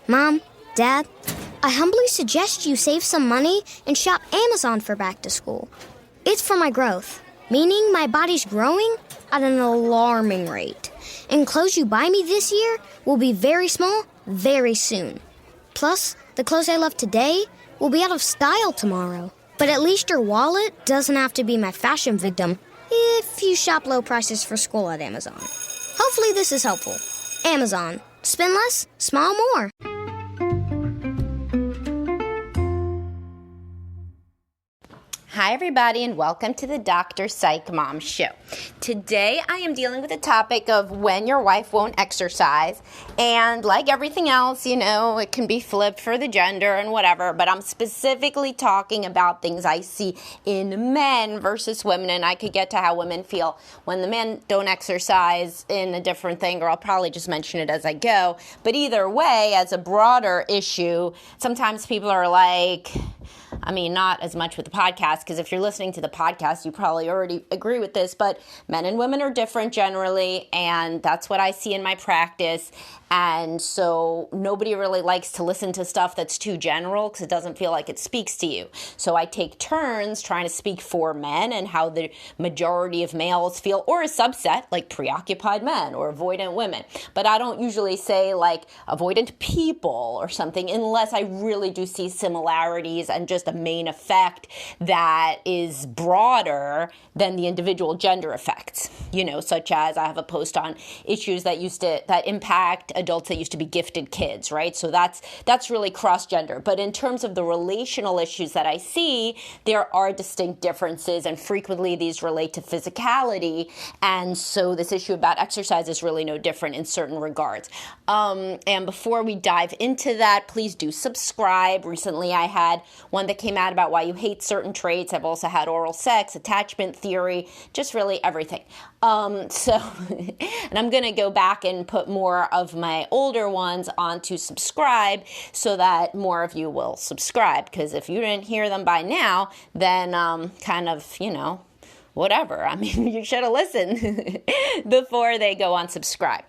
Mom, Dad, I humbly suggest you save some money and shop Amazon for back to school. It's for my growth, meaning my body's growing at an alarming rate. And clothes you buy me this year will be very small very soon. Plus, the clothes I love today will be out of style tomorrow. But at least your wallet doesn't have to be my fashion victim if you shop low prices for school at Amazon. Hopefully this is helpful. Amazon. Spend less, smile more. Hi, everybody, and welcome to the Dr. Psych Mom Show. Today, I am dealing with the topic of when your wife won't exercise. And like everything else, it can be flipped for the gender and whatever, but I'm specifically talking about things I see in men versus women, and I could get to how women feel when the men don't exercise in a different thing, or I'll probably just mention it as I go. But either way, as a broader issue, sometimes people are like, not as much with the podcast, because if you're listening to the podcast, you probably already agree with this, but men and women are different generally, and that's what I see in my practice. And so nobody really likes to listen to stuff that's too general because it doesn't feel like it speaks to you. So I take turns trying to speak for men and how the majority of males feel, or a subset like preoccupied men or avoidant women. But I don't usually say like avoidant people or something unless I really do see similarities and just a main effect that is broader than the individual gender effects, such as I have a post on issues that impact adults that used to be gifted kids, right? So that's really cross-gender. But in terms of the relational issues that I see, there are distinct differences, and frequently these relate to physicality. And so this issue about exercise is really no different in certain regards. And before we dive into that, please do subscribe. Recently I had one that came out about why you hate certain traits. I've also had oral sex, attachment theory, just really everything. And I'm going to go back and put more of my older ones onto subscribe so that more of you will subscribe. Because if you didn't hear them by now, then whatever. You should have listened before they go on subscribe.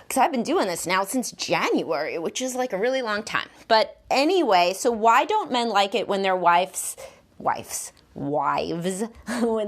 Because I've been doing this now since January, which is like a really long time. But anyway, so why don't men like it when their wives, when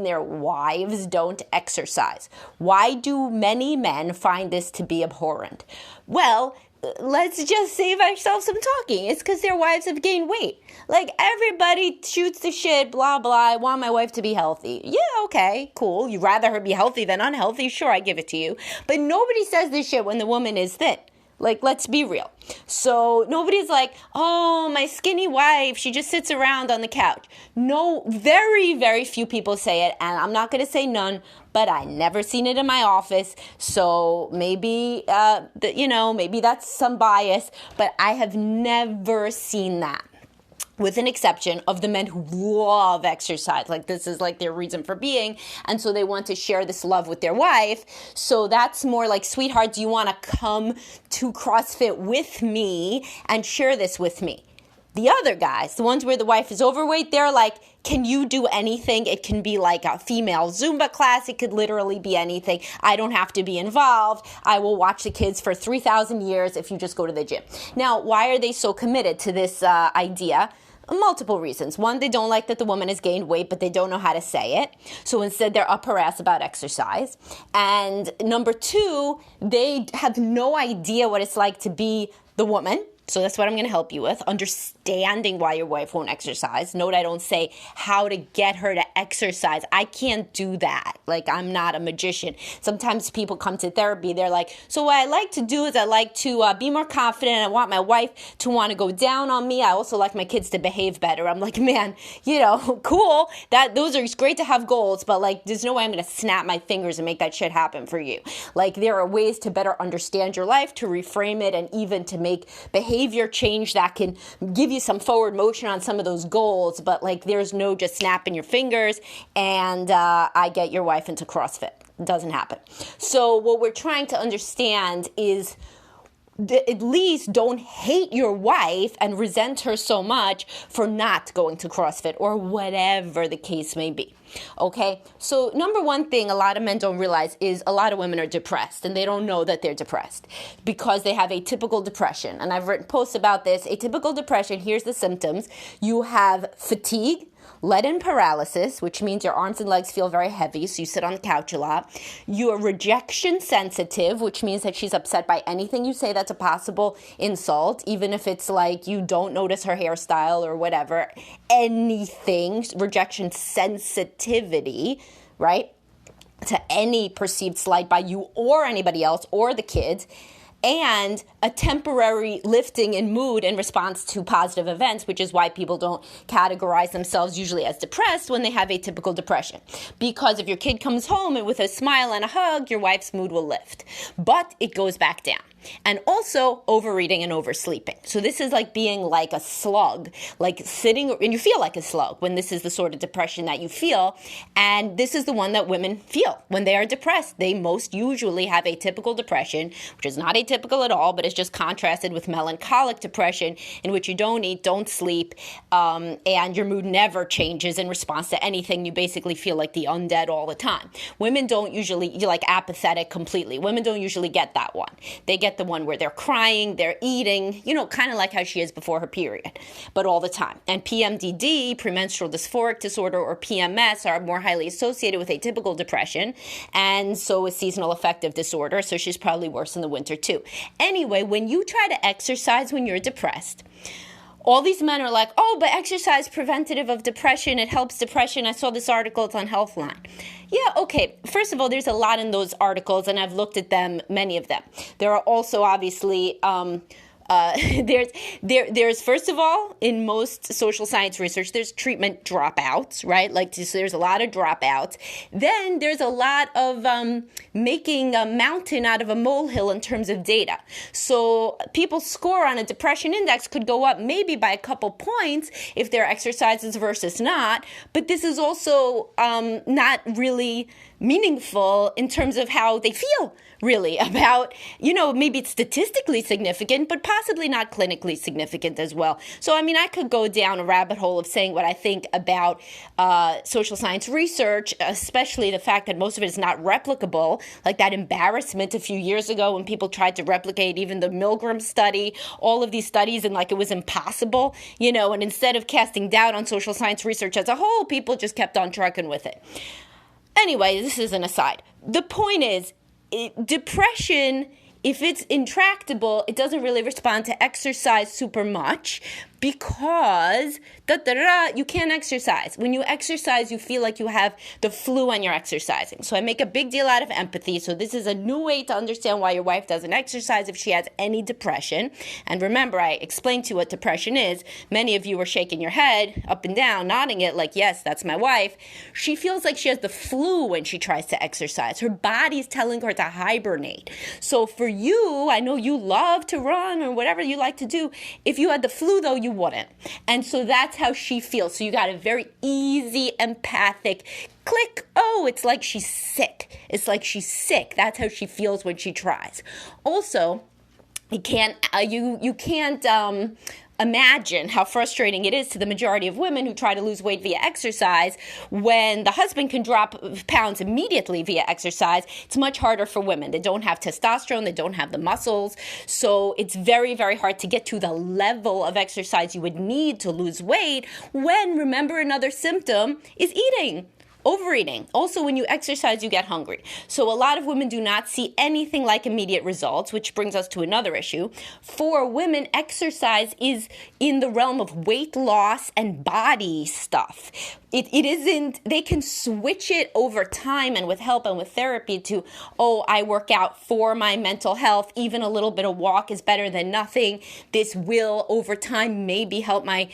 their wives don't exercise? Why do many men find this to be abhorrent? Well, let's just save ourselves some talking. It's because their wives have gained weight. Like, everybody shoots the shit, blah, blah, I want my wife to be healthy. Yeah, okay, cool. You'd rather her be healthy than unhealthy? Sure, I give it to you. But nobody says this shit when the woman is thin. Like, let's be real. So nobody's like, oh, my skinny wife, she just sits around on the couch. No, very, very few people say it, and I'm not going to say none, but I never seen it in my office. So maybe, maybe that's some bias, but I have never seen that. With an exception of the men who love exercise. Like, this is like their reason for being. And so they want to share this love with their wife. So that's more like, sweetheart, do you want to come to CrossFit with me and share this with me? The other guys, the ones where the wife is overweight, they're like, can you do anything? It can be like a female Zumba class. It could literally be anything. I don't have to be involved. I will watch the kids for 3,000 years if you just go to the gym. Now, why are they so committed to this idea? Multiple reasons. One, they don't like that the woman has gained weight, but they don't know how to say it. So instead, they're up her ass about exercise. And number two, they have no idea what it's like to be the woman. So that's what I'm going to help you with, understanding why your wife won't exercise. Note I don't say how to get her to exercise. I can't do that. Like, I'm not a magician. Sometimes people come to therapy. They're like, so what I like to do is I like to be more confident. I want my wife to want to go down on me. I also like my kids to behave better. I'm like, man, cool. Those are great to have goals, but like, there's no way I'm going to snap my fingers and make that shit happen for you. Like, there are ways to better understand your life, to reframe it, and even to make behavior change that can give you some forward motion on some of those goals, but like, there's no just snapping your fingers and I get your wife into CrossFit. It doesn't happen. So what we're trying to understand is at least don't hate your wife and resent her so much for not going to CrossFit or whatever the case may be. Okay, so number one thing a lot of men don't realize is a lot of women are depressed, and they don't know that they're depressed because they have atypical depression. And I've written posts about this. Atypical depression, here's the symptoms. You have fatigue, leaden paralysis, which means your arms and legs feel very heavy, so you sit on the couch a lot. You are rejection sensitive, which means that she's upset by anything you say that's a possible insult, even if it's like you don't notice her hairstyle or whatever. Anything, rejection sensitivity, right? To any perceived slight by you or anybody else or the kids. And a temporary lifting in mood in response to positive events, which is why people don't categorize themselves usually as depressed when they have atypical depression. Because if your kid comes home and with a smile and a hug, your wife's mood will lift. But it goes back down. And also overeating and oversleeping. So this is like being like a slug, like sitting, and you feel like a slug when this is the sort of depression that you feel. And this is the one that women feel when they are depressed. They most usually have atypical depression, which is not atypical at all, but it's just contrasted with melancholic depression, in which you don't eat, don't sleep, and your mood never changes in response to anything. You basically feel like the undead all the time. Women don't usually, you're like apathetic completely. Women don't usually get that one. They get the one where they're crying, they're eating, kind of like how she is before her period, but all the time. And PMDD, premenstrual dysphoric disorder, or PMS, are more highly associated with atypical depression, and so is seasonal affective disorder, so she's probably worse in the winter too. Anyway, when you try to exercise when you're depressed, all these men are like, oh, but exercise preventative of depression, it helps depression. I saw this article, it's on Healthline. Yeah, okay. First of all, there's a lot in those articles, and I've looked at them, many of them. There are also obviously there's first of all, in most social science research, there's treatment dropouts, right? Like there's a lot of dropouts. Then there's a lot of making a mountain out of a molehill in terms of data. So people's score on a depression index could go up maybe by a couple points if their exercises versus not. But this is also not really meaningful in terms of how they feel, really, about, maybe it's statistically significant, but possibly not clinically significant as well. So, I could go down a rabbit hole of saying what I think about social science research, especially the fact that most of it is not replicable, like that embarrassment a few years ago when people tried to replicate even the Milgram study, all of these studies, and like it was impossible, and instead of casting doubt on social science research as a whole, people just kept on trucking with it. Anyway, this is an aside. The point is, depression, if it's intractable, it doesn't really respond to exercise super much because you can't exercise. When you exercise, you feel like you have the flu when you're exercising. So I make a big deal out of empathy. So this is a new way to understand why your wife doesn't exercise if she has any depression. And remember, I explained to you what depression is. Many of you are shaking your head up and down, nodding it like, yes, that's my wife. She feels like she has the flu when she tries to exercise. Her body's telling her to hibernate. So for you, I know you love to run or whatever you like to do. If you had the flu, though, you wouldn't. And so that's how she feels. So you got a very easy, empathic click. Oh, it's like she's sick. It's like she's sick. That's how she feels when she tries. Also, you can't imagine how frustrating it is to the majority of women who try to lose weight via exercise when the husband can drop pounds immediately via exercise. It's much harder for women. They don't have testosterone. They don't have the muscles. So it's very, very hard to get to the level of exercise you would need to lose weight when, remember, another symptom is eating. Overeating. Also, when you exercise, you get hungry. So a lot of women do not see anything like immediate results, which brings us to another issue. For women, exercise is in the realm of weight loss and body stuff. It isn't, they can switch it over time and with help and with therapy to, oh, I work out for my mental health. Even a little bit of walk is better than nothing. This will over time maybe help my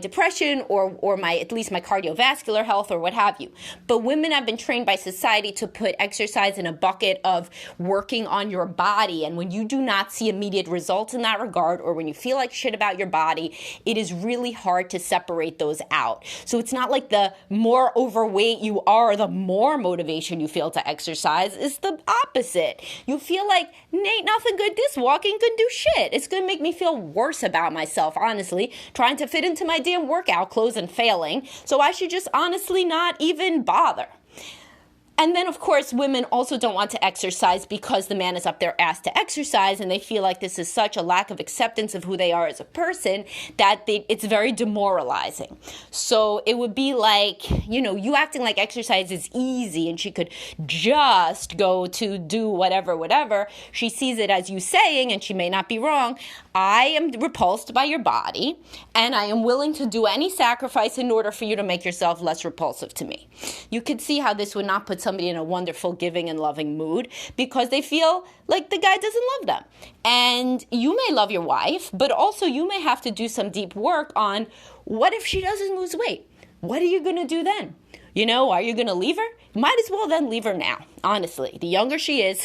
depression or my, at least my cardiovascular health or what have you. But women have been trained by society to put exercise in a bucket of working on your body. And when you do not see immediate results in that regard, or when you feel like shit about your body, it is really hard to separate those out. So it's not like the more overweight you are, the more motivation you feel to exercise. It's the opposite. You feel like, Nate, nothing good. This walking could do shit. It's going to make me feel worse about myself, honestly, trying to fit into my damn workout clothes and failing. So I should just honestly not even doesn't bother. And then, of course, women also don't want to exercise because the man is up their ass to exercise, and they feel like this is such a lack of acceptance of who they are as a person that it's very demoralizing. So it would be like, you acting like exercise is easy and she could just go to do whatever. She sees it as you saying, and she may not be wrong, I am repulsed by your body, and I am willing to do any sacrifice in order for you to make yourself less repulsive to me. You could see how this would not put somebody in a wonderful, giving, and loving mood because they feel like the guy doesn't love them. And you may love your wife, but also you may have to do some deep work on what if she doesn't lose weight? What are you going to do then? Are you going to leave her? Might as well then leave her now, honestly. The younger she is,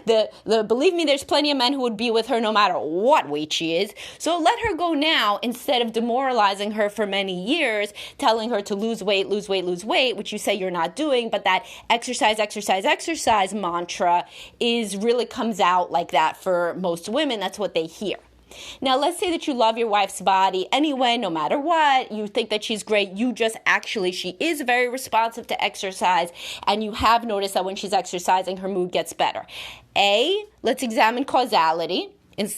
believe me, there's plenty of men who would be with her no matter what weight she is. So let her go now instead of demoralizing her for many years, telling her to lose weight, which you say you're not doing, but that exercise mantra really comes out like that for most women. That's what they hear. Now, let's say that you love your wife's body anyway, no matter what. You think that she's great. She is very responsive to exercise, and you have noticed that when she's exercising, her mood gets better. Let's examine causality.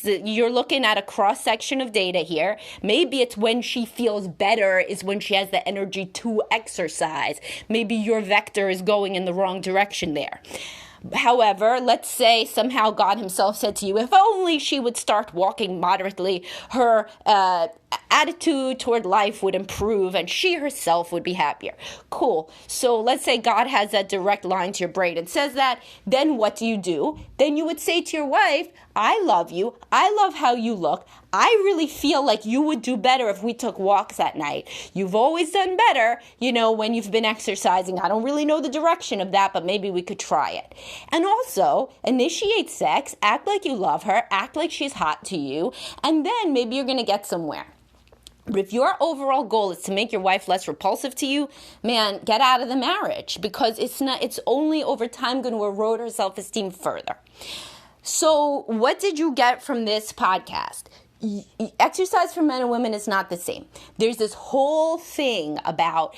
You're looking at a cross-section of data here. Maybe it's when she feels better is when she has the energy to exercise. Maybe your vector is going in the wrong direction there. However, let's say somehow God himself said to you, if only she would start walking moderately, her attitude toward life would improve and she herself would be happier. Cool. So let's say God has that direct line to your brain and says that. Then what do? Then you would say to your wife, I love you. I love how you look. I really feel like you would do better if we took walks at night. You've always done better, when you've been exercising. I don't really know the direction of that, but maybe we could try it. And also, initiate sex, act like you love her, act like she's hot to you, and then maybe you're going to get somewhere. But if your overall goal is to make your wife less repulsive to you, man, get out of the marriage because it's only over time going to erode her self-esteem further. So what did you get from this podcast? Exercise for men and women is not the same. There's this whole thing about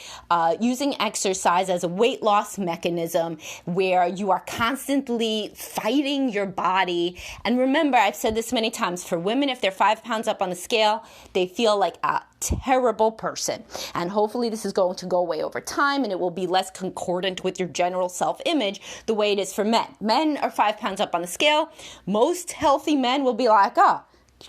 using exercise as a weight loss mechanism where you are constantly fighting your body. And remember, I've said this many times, for women, if they're 5 pounds up on the scale, they feel like a terrible person. And hopefully this is going to go away over time and it will be less concordant with your general self-image the way it is for men. Men are 5 pounds up on the scale. Most healthy men will be like,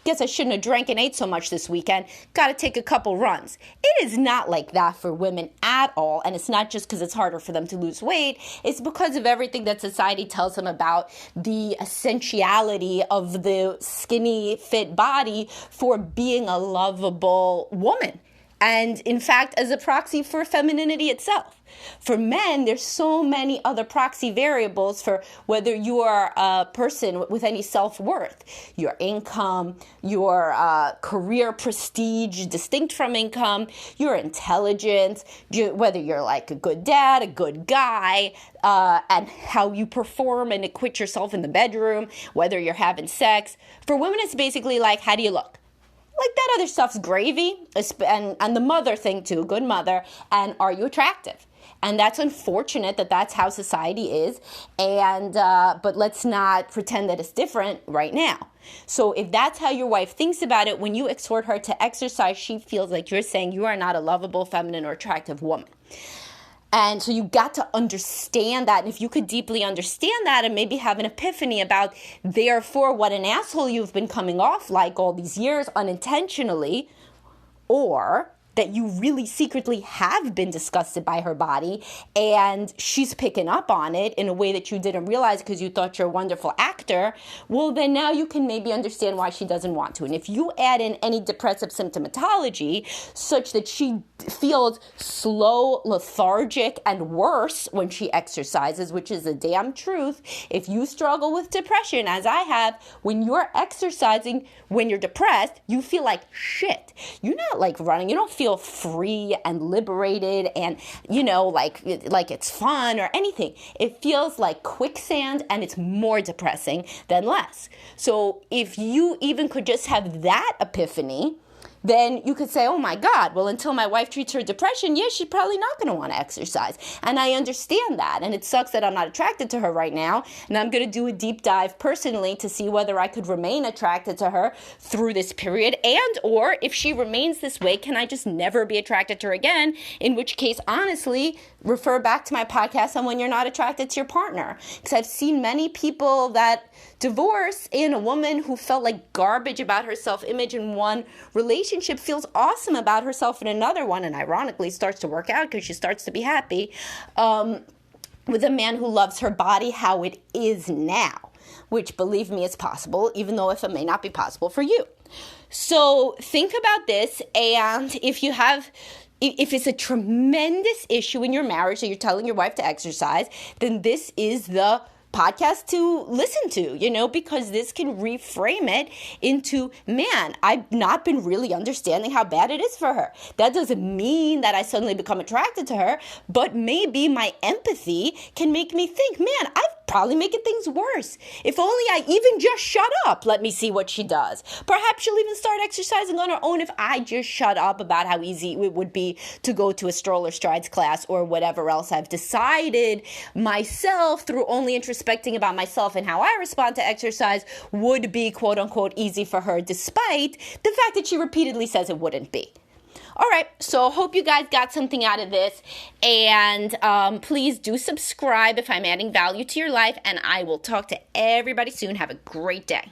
guess I shouldn't have drank and ate so much this weekend. Got to take a couple runs. It is not like that for women at all. And it's not just because it's harder for them to lose weight. It's because of everything that society tells them about the essentiality of the skinny, fit body for being a lovable woman. And in fact, as a proxy for femininity itself. For men, there's so many other proxy variables for whether you are a person with any self-worth. Your income, your career prestige distinct from income, your intelligence, whether you're like a good dad, a good guy, and how you perform and acquit yourself in the bedroom, whether you're having sex. For women, it's basically like, how do you look? Like that other stuff's gravy, and the mother thing too, good mother, and are you attractive? And that's unfortunate that that's how society is, and but let's not pretend that it's different right now. So if that's how your wife thinks about it, when you exhort her to exercise, she feels like you're saying you are not a lovable, feminine, or attractive woman. And so you got to understand that. And if you could deeply understand that and maybe have an epiphany about, therefore, what an asshole you've been coming off like all these years unintentionally, or that you really secretly have been disgusted by her body and she's picking up on it in a way that you didn't realize because you thought you're a wonderful actor, well, then now you can maybe understand why she doesn't want to. And if you add in any depressive symptomatology such that she feels slow, lethargic, and worse when she exercises, which is the damn truth, if you struggle with depression, as I have, when you're exercising, when you're depressed, you feel like shit. You're not like running. You don't feel free and liberated and, like it's fun or anything. It feels like quicksand and it's more depressing than less. So if you even could just have that epiphany, then you could say, oh my God, well, until my wife treats her depression, yeah, she's probably not going to want to exercise. And I understand that. And it sucks that I'm not attracted to her right now. And I'm going to do a deep dive personally to see whether I could remain attracted to her through this period. And or if she remains this way, can I just never be attracted to her again? In which case, honestly, refer back to my podcast on when you're not attracted to your partner. Because I've seen many people that divorce, and a woman who felt like garbage about her self-image in one relationship feels awesome about herself in another one, and ironically starts to work out because she starts to be happy with a man who loves her body how it is now, which, believe me, is possible, even though if it may not be possible for you. So think about this, and if it's a tremendous issue in your marriage that you're telling your wife to exercise, then this is the podcast to listen to, because this can reframe it into, man, I've not been really understanding how bad it is for her. That doesn't mean that I suddenly become attracted to her, but maybe my empathy can make me think, man, I've probably making things worse. If only I even just shut up. Let me see what she does. Perhaps she'll even start exercising on her own if I just shut up about how easy it would be to go to a stroller strides class or whatever else I've decided myself through only introspecting about myself and how I respond to exercise would be quote unquote easy for her, despite the fact that she repeatedly says it wouldn't be. All right, so hope you guys got something out of this, and please do subscribe if I'm adding value to your life, and I will talk to everybody soon. Have a great day.